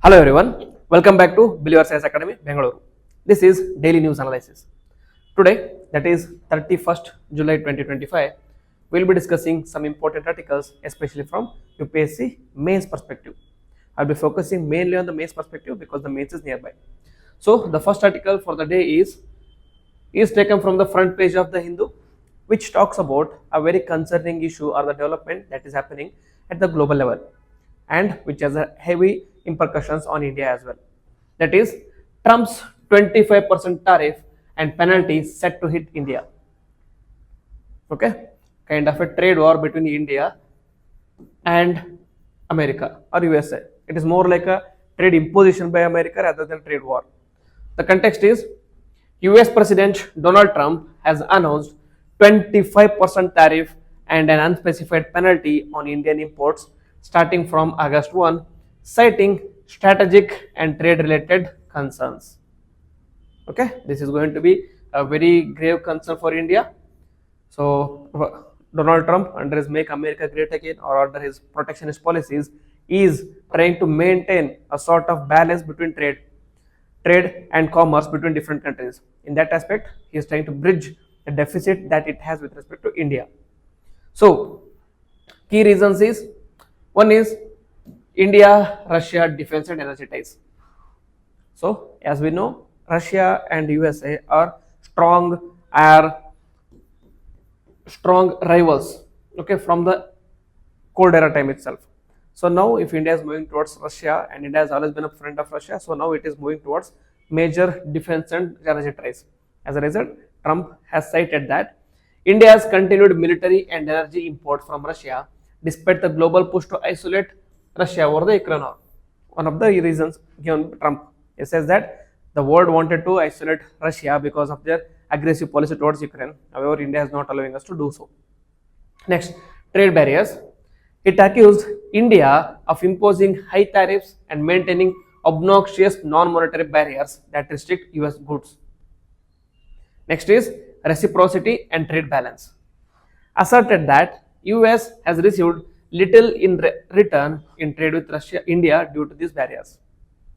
Hello everyone, welcome back to Believe Science Academy, Bangalore. This is Daily News Analysis. Today, that is 31st July 2025, we will be discussing some important articles, especially from UPSC mains perspective. I'll be focusing mainly on the mains perspective because the mains is nearby. So, the first article for the day is taken from the front page of the Hindu, which talks about a very concerning issue or the development that is happening at the global level and which has a heavy repercussions on India as well. That is Trump's 25% tariff and penalties set to hit India. Okay, kind of a trade war between India and America or USA. It is more like a trade imposition by America rather than trade war. The context is US President Donald Trump has announced 25% tariff and an unspecified penalty on Indian imports starting from August 1, citing strategic and trade related concerns. Okay, this is going to be a very grave concern for India. So, Donald Trump, under his Make America Great Again or under his protectionist policies, is trying to maintain a sort of balance between trade and commerce between different countries. In that aspect, he is trying to bridge the deficit that it has with respect to India. So, key reasons is, one is India, Russia defense and energy ties. So, as we know, Russia and USA are strong rivals, okay, from the Cold Era time itself. So now if India is moving towards Russia, and India has always been a friend of Russia, so now it is moving towards major defense and energy ties. As a result, Trump has cited that India's continued military and energy imports from Russia, despite the global push to isolate Russia over the Ukraine war. One of the reasons given Trump, he says that the world wanted to isolate Russia because of their aggressive policy towards Ukraine. However, India is not allowing us to do so. Next, trade barriers. It accused India of imposing high tariffs and maintaining obnoxious non-monetary barriers that restrict US goods. Next is reciprocity and trade balance. Asserted that US has received little in return in trade with India due to these barriers.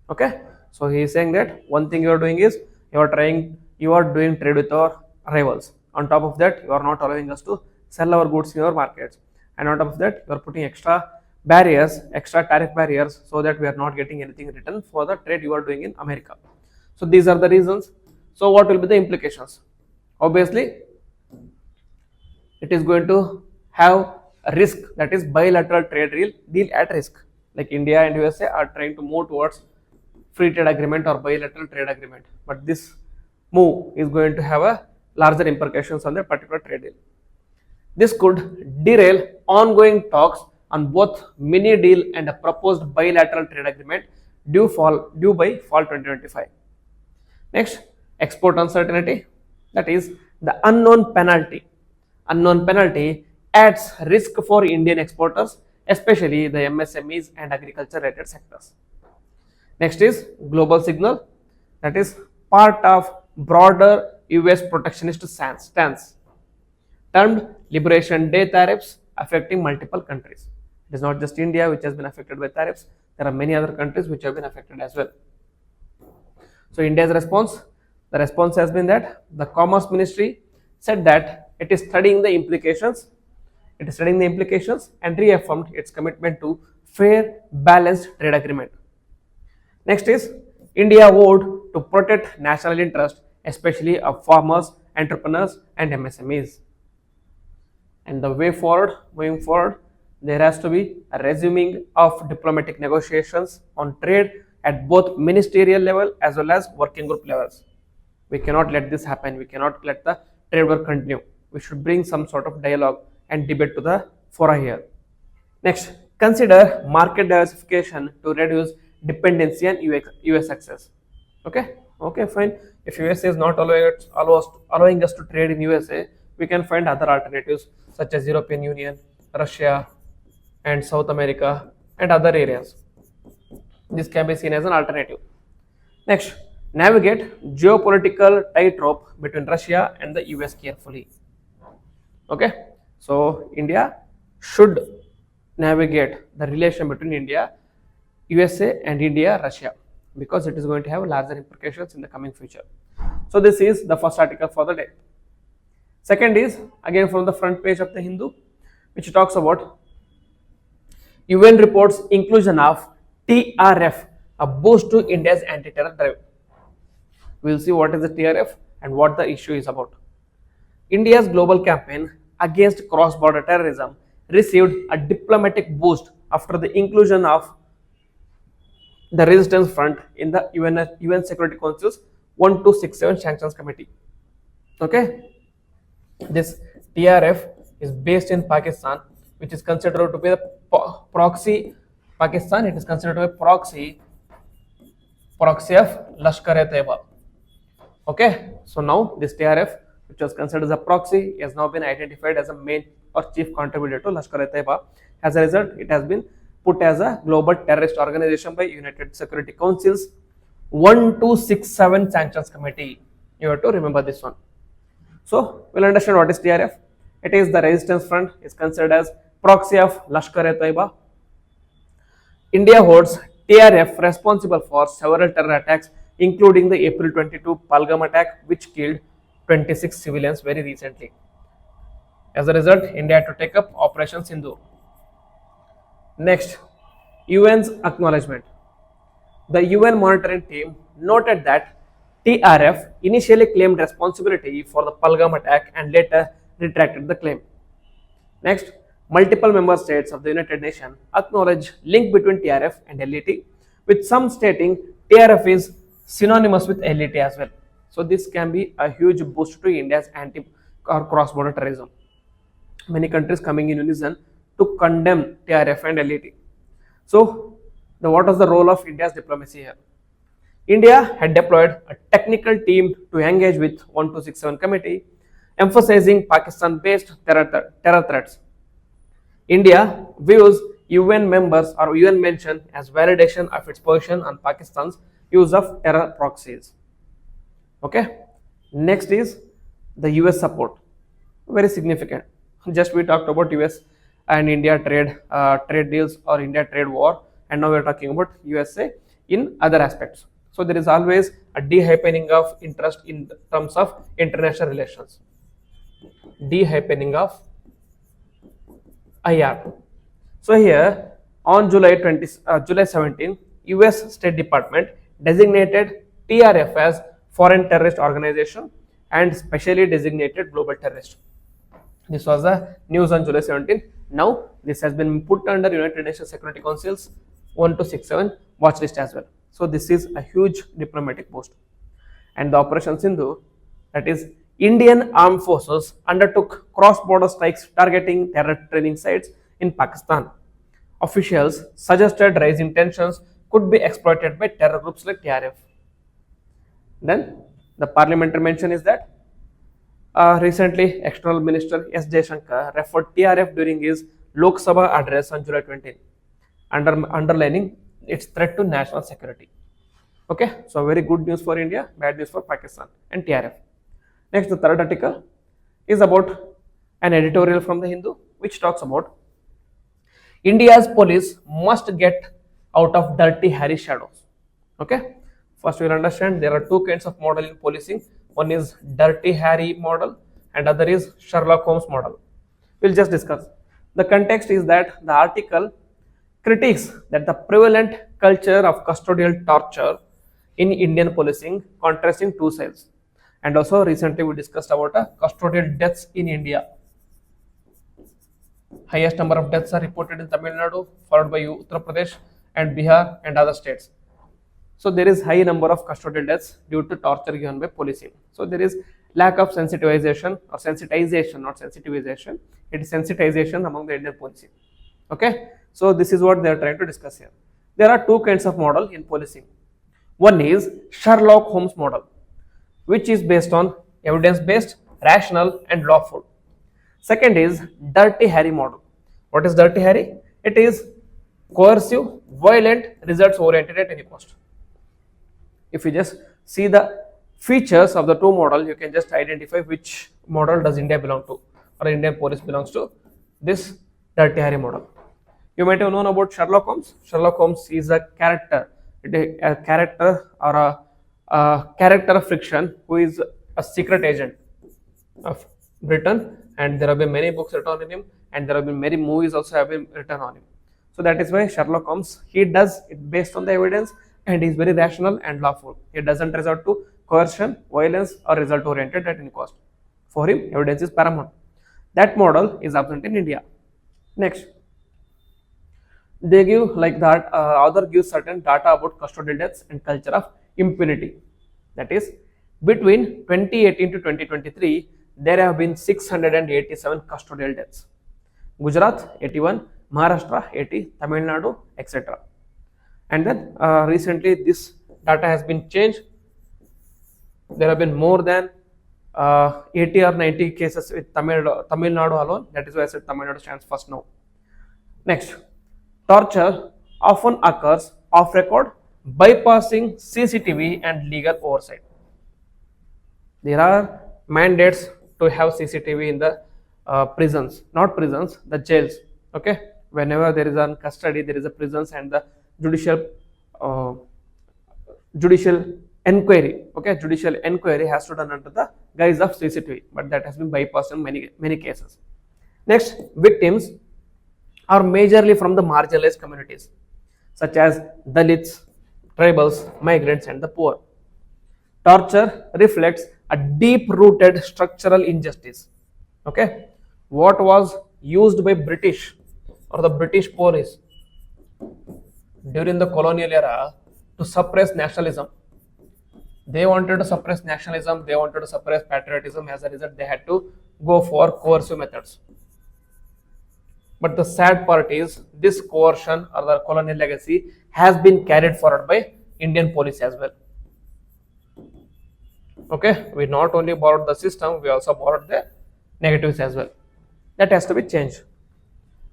Okay, so he is saying that one thing you are doing is you are doing trade with our rivals. On top of that, you are not allowing us to sell our goods in your markets. And on top of that, you are putting extra barriers, extra tariff barriers, so that we are not getting anything in return for the trade you are doing in America. So these are the reasons. So what will be the implications? Obviously, it is going to have a risk, that is bilateral trade deal at risk. Like India and USA are trying to move towards free trade agreement or bilateral trade agreement, but this move is going to have a larger implications on the particular trade deal. This could derail ongoing talks on both mini deal and a proposed bilateral trade agreement due by fall 2025. Next, export uncertainty, that is the unknown penalty. Unknown penalty adds risk for Indian exporters, especially the MSMEs and agriculture related sectors. Next is global signal, that is part of broader US protectionist stance termed Liberation Day tariffs affecting multiple countries. It is not just India which has been affected by tariffs, there are many other countries which have been affected as well. So India's response, the response has been that the Commerce Ministry said that it is studying the implications and reaffirmed its commitment to fair, balanced trade agreement. Next is India vowed to protect national interest, especially of farmers, entrepreneurs and MSMEs. And the way forward, moving forward, there has to be a resuming of diplomatic negotiations on trade at both ministerial level as well as working group levels. We cannot let this happen. We cannot let the trade war continue. We should bring some sort of dialogue and debate to the fora here. Next, consider market diversification to reduce dependency on US access. Okay, fine. If USA is not allowing us to trade in USA, we can find other alternatives such as European Union, Russia and South America and other areas. This can be seen as an alternative. Next, navigate geopolitical tightrope between Russia and the US carefully. Okay, so India should navigate the relation between India USA and India, Russia, because it is going to have larger implications in the coming future. So this is the first article for the day. Second is again from the front page of the Hindu, which talks about UN reports inclusion of TRF, a boost to India's anti-terror drive. We will see what is the TRF and what the issue is about. India's global campaign against cross-border terrorism received a diplomatic boost after the inclusion of the resistance front in the UN Security Council's 1267 Sanctions Committee. Okay, this TRF is based in Pakistan, which is considered to be the proxy Pakistan. It is considered to be proxy of Lashkar-e-Taiba. Okay, so now this TRF, which was considered as a proxy, has now been identified as a main or chief contributor to Lashkar-e-Taiba. As a result, it has been put as a global terrorist organization by United Security Council's 1267 Sanctions Committee. You have to remember this one. So we'll understand what is TRF. It is the resistance front, is considered as proxy of Lashkar-e-Taiba. India holds TRF responsible for several terror attacks, including the April 22 Palgam attack, which killed 26 civilians very recently. As a result, India had to take up Operation Sindoor. Next, UN's acknowledgement. The UN monitoring team noted that TRF initially claimed responsibility for the Palgam attack and later retracted the claim. Next, multiple member states of the United Nations acknowledge link between TRF and LET, with some stating TRF is synonymous with LET as well. So this can be a huge boost to India's anti or cross-border terrorism. Many countries coming in unison to condemn TRF and LET. So what was the role of India's diplomacy here? India had deployed a technical team to engage with 1267 committee, emphasizing Pakistan-based terror threats. India views UN members or UN mention as validation of its position on Pakistan's use of terror proxies. Okay. Next is the US support. Very significant. Just we talked about US and India trade deals or India trade war, and now we are talking about USA in other aspects. So there is always a de-hypening of interest in terms of international relations. De-hypening of IR. So here on July 17, US State Department designated TRF as foreign terrorist organization and specially designated global terrorist. This was the news on July 17. Now this has been put under United Nations Security Council's 1267 watch list as well. So this is a huge diplomatic boost. And the Operation Sindoor, that is Indian armed forces undertook cross-border strikes targeting terror training sites in Pakistan. Officials suggested rising tensions could be exploited by terror groups like TRF. Then the parliamentary mention is that recently External Minister S. Jaishankar referred TRF during his Lok Sabha address on July 20, underlining its threat to national security. Okay, so very good news for India, bad news for Pakistan and TRF. Next, the third article is about an editorial from the Hindu, which talks about India's police must get out of dirty Harry shadows. Okay, first we will understand there are two kinds of model in policing. One is dirty Harry model and other is Sherlock Holmes model. We'll just discuss. The context is that the article critiques that the prevalent culture of custodial torture in Indian policing, contrasting two sides. And also recently we discussed about custodial deaths in India. Highest number of deaths are reported in Tamil Nadu, followed by Uttar Pradesh and Bihar and other states. So there is high number of custodial deaths due to torture given by policing. So there is lack of sensitization or sensitization, not sensitivization. It is sensitization among the Indian policing. Okay. So this is what they are trying to discuss here. There are two kinds of model in policing. One is Sherlock Holmes model, which is based on evidence-based, rational and lawful. Second is Dirty Harry model. What is Dirty Harry? It is coercive, violent, results oriented at any cost. If you just see the features of the two models, you can just identify which model does India belong to or Indian police belongs to. This Dirty Harry model. You might have known about Sherlock Holmes. Sherlock Holmes is a character, a character or a character of fiction who is a secret agent of Britain, and there have been many books written on him, and there have been many movies also have been written on him. So that is why Sherlock Holmes, he does it based on the evidence, and he is very rational and lawful. He doesn't resort to coercion, violence, or result oriented at any cost. For him, evidence is paramount. That model is absent in India. Next, they give like that author gives certain data about custodial deaths and culture of impunity. That is, between 2018 to 2023, there have been 687 custodial deaths. Gujarat 81, Maharashtra 80, Tamil Nadu, etc. And then recently this data has been changed. There have been more than 80 or 90 cases with Tamil Nadu alone. That is why I said Tamil Nadu stands first now. Next, torture often occurs off record, bypassing CCTV and legal oversight. There are mandates to have CCTV in the prisons, not prisons, the jails. Okay, whenever there is a custody, there is a prisons, and the judicial enquiry. Okay, judicial enquiry has to done under the guise of CCTV, but that has been bypassed in many cases. Next, victims are majorly from the marginalized communities such as Dalits, tribals, migrants, and the poor. Torture reflects a deep-rooted structural injustice. Okay, what was used by British or the British police during the colonial era to suppress nationalism. They wanted to suppress nationalism, they wanted to suppress patriotism. As a result, they had to go for coercive methods. But the sad part is this coercion or the colonial legacy has been carried forward by Indian police as well. Okay, we not only borrowed the system, we also borrowed the negatives as well. That has to be changed.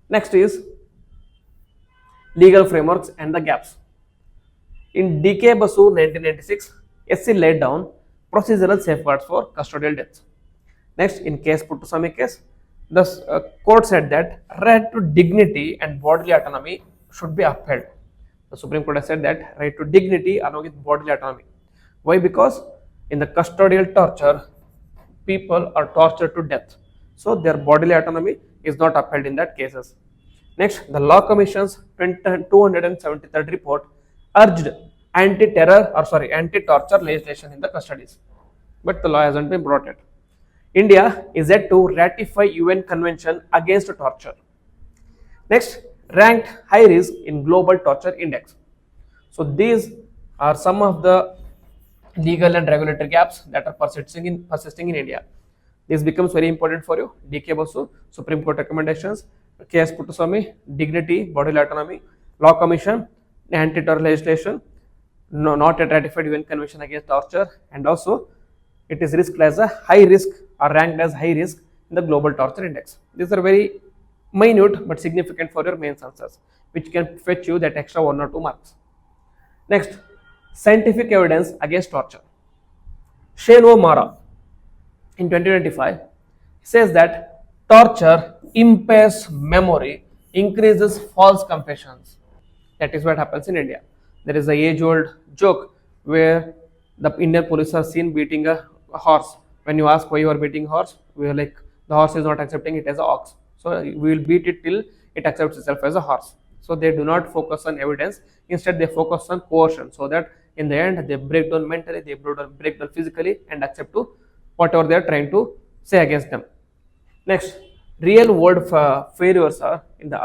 Next is legal frameworks and the gaps. In D.K. Basu 1996, SC laid down procedural safeguards for custodial deaths. Next, in case Puttaswamy case, the court said that right to dignity and bodily autonomy should be upheld. The Supreme Court has said that right to dignity along with bodily autonomy. Why? Because in the custodial torture, people are tortured to death. So their bodily autonomy is not upheld in that cases. Next, the Law Commission's 273rd report urged anti-torture legislation in the custodies, but the law hasn't been brought yet. India is yet to ratify UN Convention against torture. Next, ranked high risk in Global Torture Index. So these are some of the legal and regulatory gaps that are persisting in India. This becomes very important for you. D.K. Basu, Supreme Court recommendations, K.S. Puttaswamy, dignity, bodily autonomy, Law Commission, anti-torture legislation, not yet ratified UN Convention against torture, and also it is risked as a high risk or ranked as high risk in the Global Torture Index. These are very minute but significant for your main answers, which can fetch you that extra 1 or 2 marks. Next, scientific evidence against torture. Shane O'Mara in 2025 says that torture impairs memory, increases false confessions. That is what happens in India. There is a age-old joke where the Indian police are seen beating a horse. When you ask why you are beating horse, we are like, the horse is not accepting it as an ox. So we will beat it till it accepts itself as a horse. So they do not focus on evidence. Instead, they focus on coercion, so that in the end they break down mentally, they break down physically, and accept to whatever they are trying to say against them. Next, real world failures are in the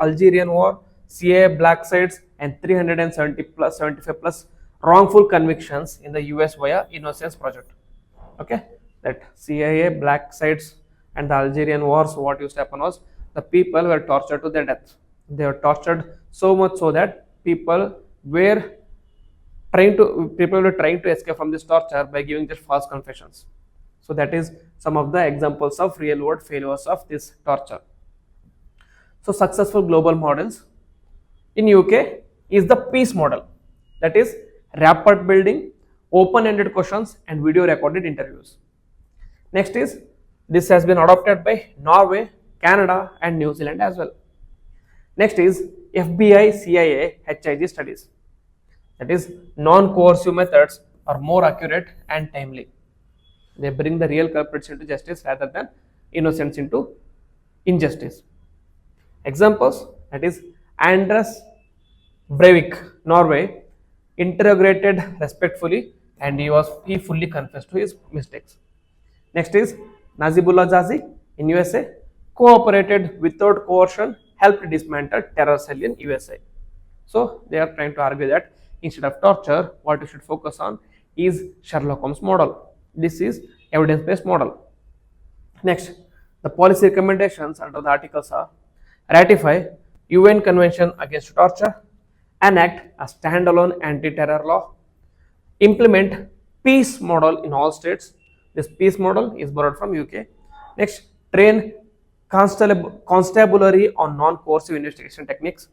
Algerian War, CIA black sites, and 75 plus wrongful convictions in the US via Innocence Project. Okay, that CIA black sites and the Algerian wars, what used to happen was the people were tortured to their death. They were tortured so much so that people were trying to escape from this torture by giving their false confessions. So that is some of the examples of real world failures of this torture. So successful global models in UK is the peace model, that is rapport building, open-ended questions, and video recorded interviews. Next is, this has been adopted by Norway, Canada, and New Zealand as well. Next is FBI CIA HIG studies. That is, non-coercive methods are more accurate and timely. They bring the real culprits into justice rather than innocents into injustice. Examples, that is Anders Breivik, Norway, interrogated respectfully and he fully confessed to his mistakes. Next is Nazibullah Jazi in USA, cooperated without coercion, helped dismantle terror cell in USA. So they are trying to argue that instead of torture, what you should focus on is Sherlock Holmes model. This is evidence-based model. Next, the policy recommendations under the articles are ratify UN Convention Against Torture, enact a standalone anti-terror law, implement peace model in all states. This peace model is borrowed from UK. Next, train constabulary on non-coercive investigation techniques,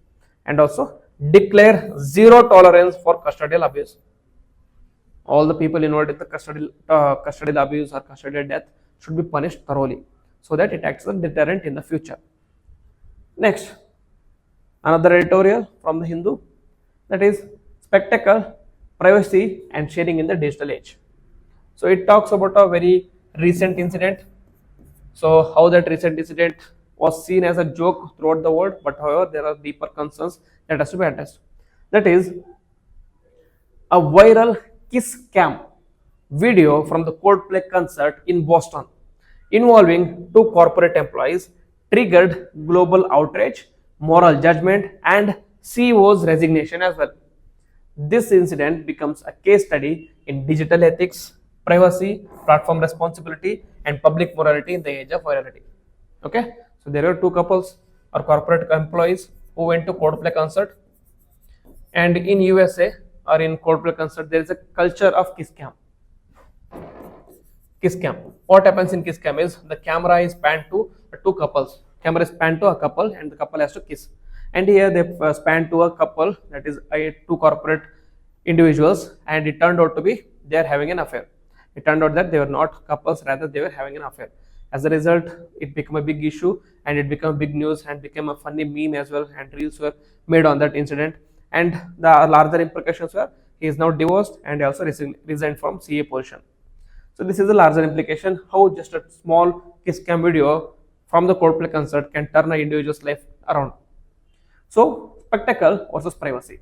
and also declare zero tolerance for custodial abuse. All the people involved in the custodial abuse or custodial death should be punished thoroughly so that it acts as a deterrent in the future. Next, another editorial from the Hindu, that is spectacle, privacy and sharing in the digital age. So it talks about a very recent incident. So how that recent incident was seen as a joke throughout the world, but however there are deeper concerns that has to be addressed. That is a viral kiss cam video from the Coldplay concert in Boston involving two corporate employees triggered global outrage, moral judgment, and CEO's resignation as well. This incident becomes a case study in digital ethics, privacy, platform responsibility, and public morality in the age of virality. Okay, so there are two couples or corporate employees who went to Coldplay concert, and in USA or in Coldplay concert there is a culture of kiss cam. Kiss cam. What happens in kiss cam is the camera is panned to two couples. Camera is panned to a couple and the couple has to kiss. And here they span to a couple, that is two corporate individuals, and it turned out to be they are having an affair. It turned out that they were not couples, rather they were having an affair. As a result, it became a big issue and it became big news and became a funny meme as well, and reels were made on that incident. And the larger implications were he is now divorced and also resigned from CA position. So this is a larger implication, how just a small kiss cam video from the Coldplay concert can turn an individual's life around. So spectacle versus privacy.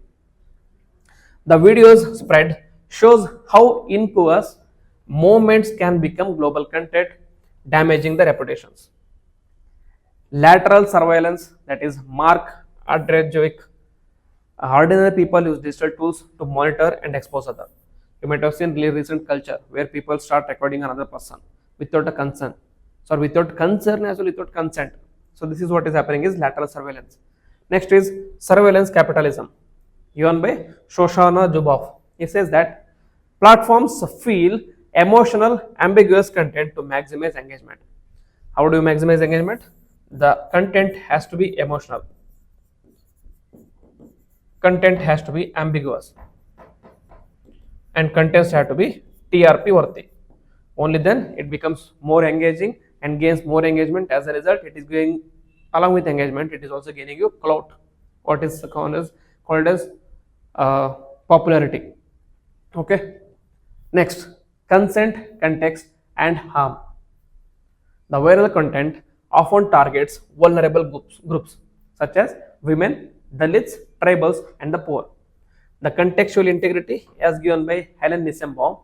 The video's spread shows how innocuous moments can become global content, damaging the reputations. Lateral surveillance, that is Mark Adrejovic. Ordinary people use digital tools to monitor and expose others. You might have seen really recent culture where people start recording another person without a consent. So without concern as well, without consent. So this is what is happening is lateral surveillance. Next is surveillance capitalism, given by Shoshana Zuboff. He says that platforms feel emotional, ambiguous content to maximize engagement. How do you maximize engagement? The content has to be emotional. Content has to be ambiguous. And contents have to be TRP worthy. Only then it becomes more engaging and gains more engagement. As a result, it is going along with engagement, it is also gaining you clout, what is called as popularity. Okay. Next, consent, context, and harm. The viral content often targets vulnerable groups such as women, Dalits, tribals, and the poor. The contextual integrity, as given by Helen Nissenbaum,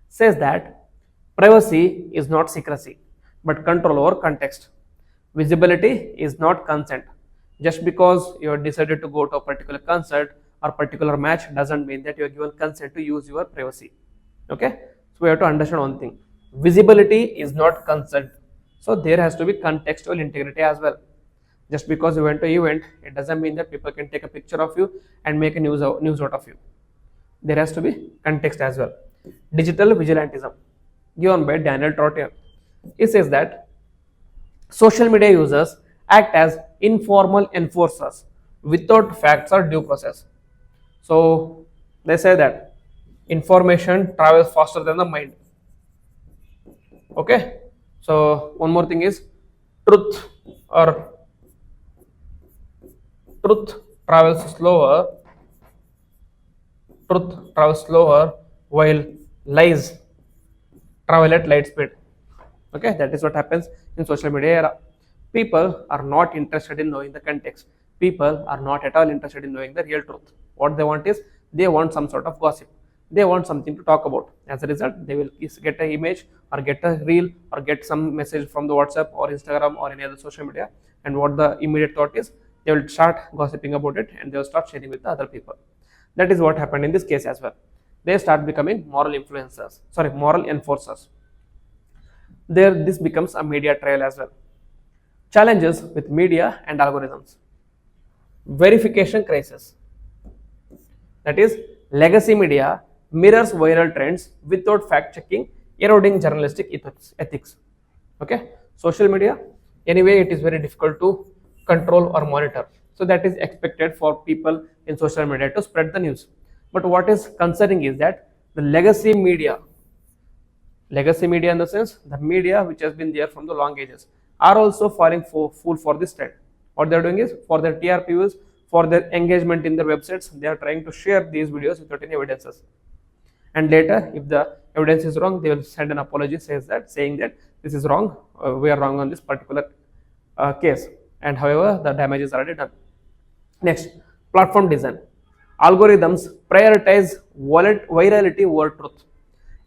says that privacy is not secrecy, but control over context. Visibility is not consent. Just because you have decided to go to a particular concert or particular match doesn't mean that you are given consent to use your privacy. Okay, so we have to understand one thing: visibility is not consent. So there has to be contextual integrity as well. Just because you went to an event, it doesn't mean that people can take a picture of you and make a news out of you. There has to be context as well. Digital vigilantism, given by Daniel Trottier. He says that social media users act as informal enforcers without facts or due process. So they say that information travels faster than the mind. Okay. So one more thing is truth truth travels slower, while lies travel at light speed. Okay, that is what happens in social media era. People are not interested in knowing the context. People are not at all interested in knowing the real truth. What they want is, they want some sort of gossip, they want something to talk about. As a result, they will get an image or get a reel or get some message from the WhatsApp or Instagram or any other social media, and what the immediate thought is, they will start gossiping about it and they will start sharing with the other people. That is what happened in this case as well. They start becoming moral enforcers. There, this becomes a media trail as well. Challenges with media and algorithms. Verification crisis. That is, legacy media mirrors viral trends without fact checking, eroding journalistic ethics. Okay, social media, anyway, it is very difficult to control or monitor. So that is expected for people in social media to spread the news. But what is concerning is that the legacy media in the sense the media which has been there from the long ages, are also falling fool for this trend. What they are doing is, for their TRP views, for their engagement in their websites, they are trying to share these videos without any evidences. And later, if the evidence is wrong, they will send an apology saying that this is wrong, we are wrong on this particular case, and however the damage is already done. Next, platform design. Algorithms prioritize virality over truth,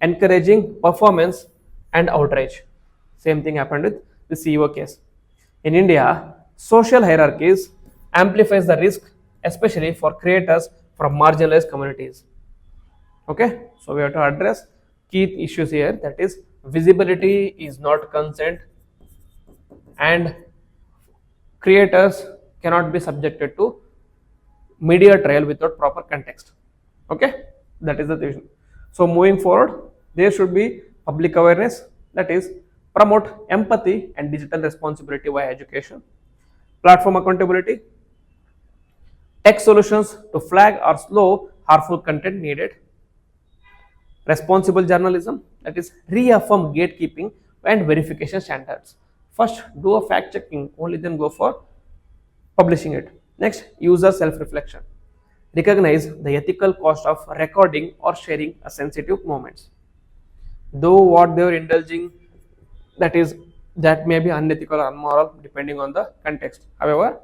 encouraging performance and outrage. Same thing happened with the CEO case. In India, social hierarchies amplifies the risk, especially for creators from marginalized communities. Okay, so we have to address key issues here. That is, visibility is not consent, and creators cannot be subjected to media trail without proper context. Okay, that is the vision. So moving forward, there should be public awareness, that is, promote empathy and digital responsibility via education, platform accountability, tech solutions to flag or slow harmful content needed, responsible journalism, that is, reaffirm gatekeeping and verification standards. First, do a fact checking, only then go for publishing it. Next, user self reflection. Recognize the ethical cost of recording or sharing a sensitive moments. Though what they are indulging, that may be unethical or immoral depending on the context. However,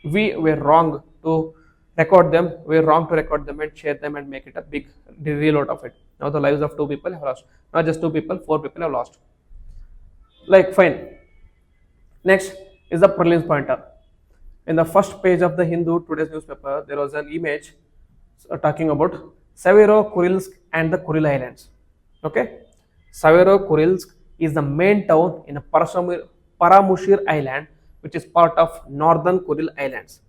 we were wrong to record them. We were wrong to record them and share them and make it a big real out of it. Now the lives of 2 people have lost. Not just 2 people, 4 people have lost. Like, fine. Next is the prelims pointer. In the first page of the Hindu today's newspaper, there was an image talking about Severodvinsk and the Kuril Islands. Okay, Severodvinsk is the main town in a Paramushir Island, which is part of northern Kuril Islands.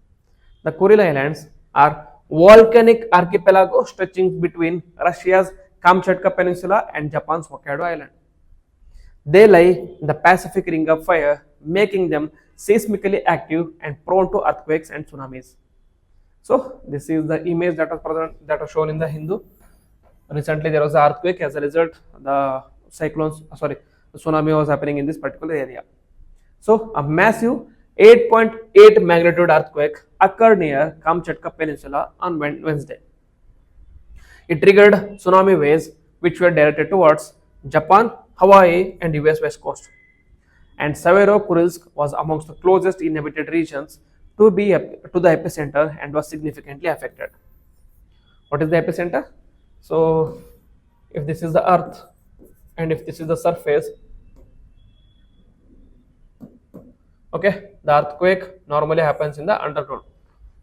The Kuril Islands are volcanic archipelago stretching between Russia's Kamchatka Peninsula and Japan's Hokkaido Island. They lie in the Pacific Ring of Fire, making them seismically active and prone to earthquakes and tsunamis. So this is the image that was shown in the Hindu. Recently there was an earthquake. As a result, the tsunami was happening in this particular area. So a massive 8.8 magnitude earthquake occurred near Kamchatka Peninsula on Wednesday. It triggered tsunami waves which were directed towards Japan, Hawaii and US West Coast. And Severodvinsk was amongst the closest inhabited regions to the epicenter and was significantly affected. What is the epicenter? So if this is the earth and if this is the surface, okay, the earthquake normally happens in the underground.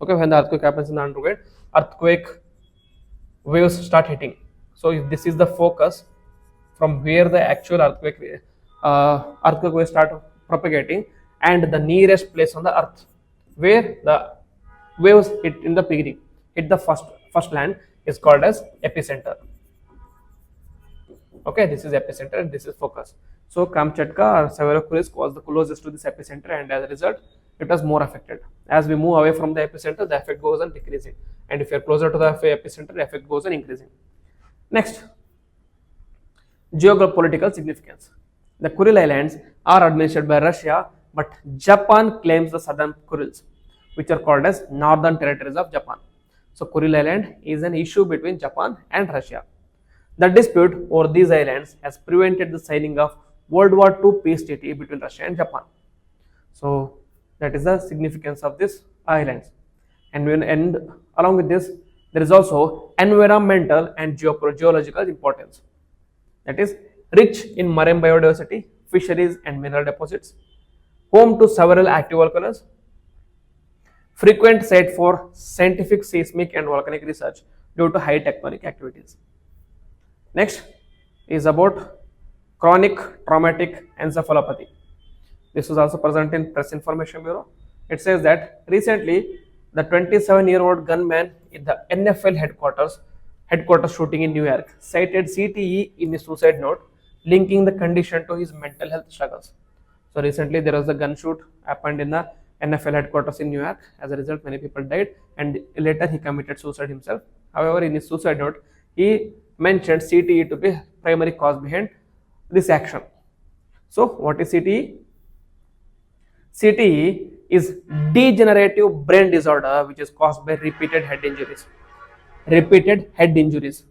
Okay, when the earthquake happens in the underground, earthquake waves start hitting. So if this is the focus from where the actual earthquake waves start propagating, and the nearest place on the earth where the waves hit in the beginning, hit the first land, is called as epicenter. Okay, this is epicenter and this is focus. So Kamchatka or Severodvinsk was the closest to this epicenter, and as a result, it was more affected. As we move away from the epicenter, the effect goes on decreasing, and if you are closer to the epicenter, the effect goes on increasing. Next, geopolitical significance. The Kuril Islands are administered by Russia, but Japan claims the southern Kurils, which are called as Northern Territories of Japan. So Kuril Island is an issue between Japan and Russia. The dispute over these islands has prevented the signing of World War II peace treaty between Russia and Japan. So that is the significance of these islands. And along with this, there is also environmental and geological importance. That is rich in marine biodiversity, fisheries and mineral deposits, home to several active volcanoes, frequent site for scientific, seismic and volcanic research due to high tectonic activities. Next is about chronic traumatic encephalopathy. This was also present in Press Information Bureau. It says that recently the 27-year-old gunman in the NFL headquarters shooting in New York cited CTE in his suicide note, linking the condition to his mental health struggles. So recently there was a gun shoot happened in the NFL headquarters in New York. As a result, many people died, and later he committed suicide himself. However, in his suicide note, he mentioned CTE to be primary cause behind this action. So what is CTE? CTE is degenerative brain disorder which is caused by repeated head injuries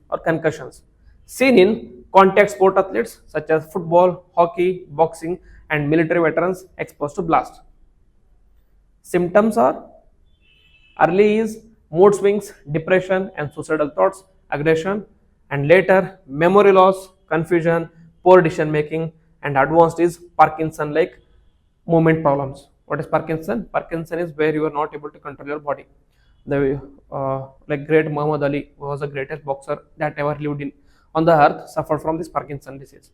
or concussions seen in contact sport athletes such as football, hockey, boxing and military veterans exposed to blast. Symptoms are early is mood swings, depression and suicidal thoughts, aggression, and later memory loss, confusion, poor decision making, and advanced is Parkinson like movement problems. What is Parkinson? Parkinson is where you are not able to control your body. The like great Muhammad Ali, who was the greatest boxer that ever lived on the earth, suffered from this Parkinson disease.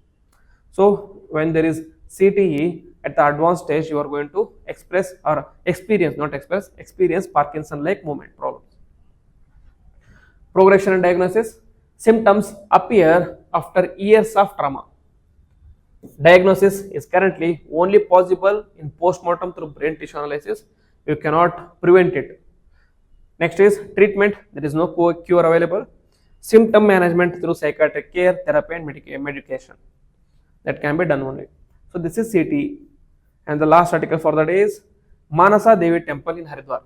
So when there is CTE at the advanced stage, you are going to experience Parkinson like movement problems. Progression and diagnosis. Symptoms appear after years of trauma. Diagnosis is currently only possible in postmortem through brain tissue analysis. You cannot prevent it. Next is treatment. There is no cure available. Symptom management through psychiatric care, therapy and medication. That can be done only. So this is CTE. And the last article for the day is Manasa Devi Temple in Haridwar.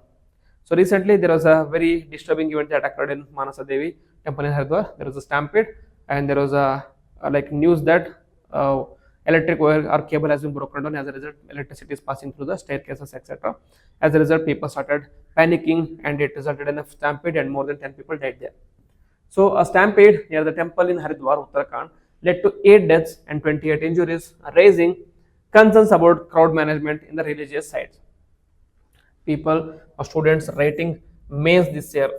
So recently there was a very disturbing event that occurred in Manasa Devi Temple in Haridwar. There was a stampede and there was a like news that electric wire or cable has been broken down. As a result, electricity is passing through the staircases, etc. As a result, people started panicking and it resulted in a stampede and more than 10 people died there. So a stampede near the temple in Haridwar, Uttarakhand led to 8 deaths and 28 injuries, raising concerns about crowd management in the religious sites. People or students writing mains this year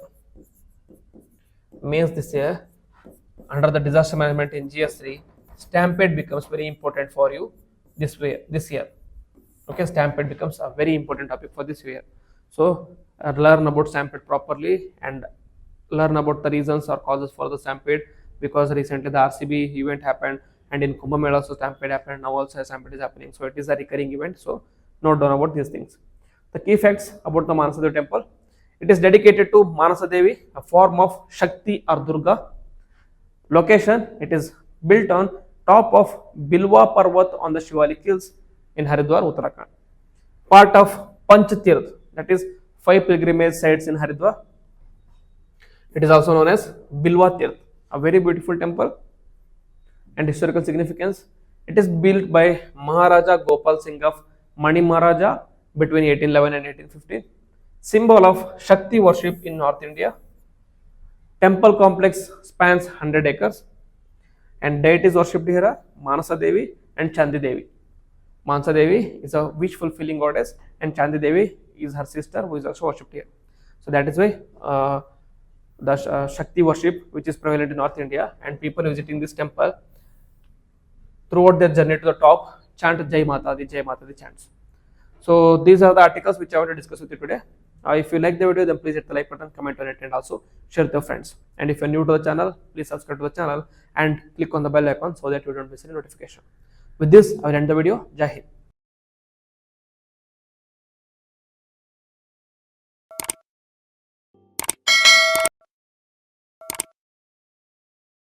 under the disaster management in GS3, stampede becomes very important for you this year. Okay, stampede becomes a very important topic for this year. So learn about stampede properly and learn about the reasons or causes for the stampede, because recently the RCB event happened and in Kumbh Mela also stampede happened. Now also a stampede is happening. So it is a recurring event. So note down about these things. The key facts about the Manasa Devi temple. It is dedicated to Manasa Devi, a form of Shakti or Durga. Location, it is built on top of Bilwa Parvat on the Shivalik hills in Haridwar, Uttarakhand. Part of Panch Tirth, that is 5 pilgrimage sites in Haridwar. It is also known as Bilwa Tirth, a very beautiful temple. And historical significance, it is built by Maharaja Gopal Singh of Mani Maharaja between 1811 and 1815. Symbol of Shakti worship in North India. Temple complex spans 100 acres and deities worshipped here are Manasa Devi and Chandi Devi. Manasa Devi is a wish fulfilling goddess and Chandi Devi is her sister who is also worshipped here. So that is why the Shakti worship which is prevalent in North India, and people visiting this temple throughout their journey to the top chant Jai Mata Di chants. So these are the articles which I want to discuss with you today. If you like the video, then please hit the like button, comment on it and also share with your friends. And if you are new to the channel, please subscribe to the channel and click on the bell icon so that you don't miss any notification. With this, I will end the video. Jai Hind.